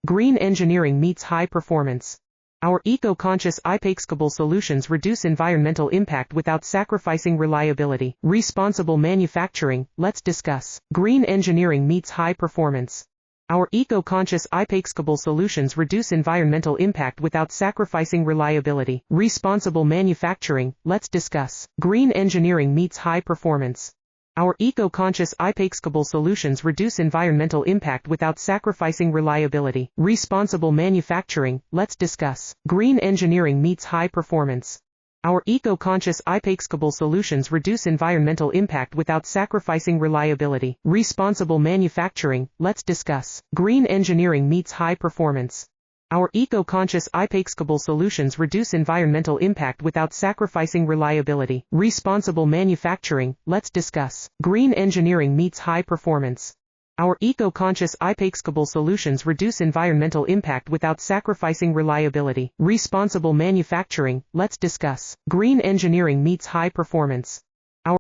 Green engineering meets high performance. Our eco-conscious automotive solutions reduce environmental impact without sacrificing reliability. Responsible manufacturing, let's discuss. Green engineering meets high performance. Our eco-conscious automotive solutions reduce environmental impact without sacrificing reliability. Responsible manufacturing, let's discuss. Green engineering meets high performance. Our eco-conscious automotive solutions reduce environmental impact without sacrificing reliability. Responsible manufacturing, let's discuss. Green engineering meets high performance. Our eco-conscious automotive solutions reduce environmental impact without sacrificing reliability. Responsible manufacturing, let's discuss. Green engineering meets high performance. Our eco-conscious automotive solutions reduce environmental impact without sacrificing reliability. Responsible manufacturing, let's discuss. Green engineering meets high performance. Our eco-conscious automotive solutions reduce environmental impact without sacrificing reliability. Responsible manufacturing, let's discuss. Green engineering meets high performance.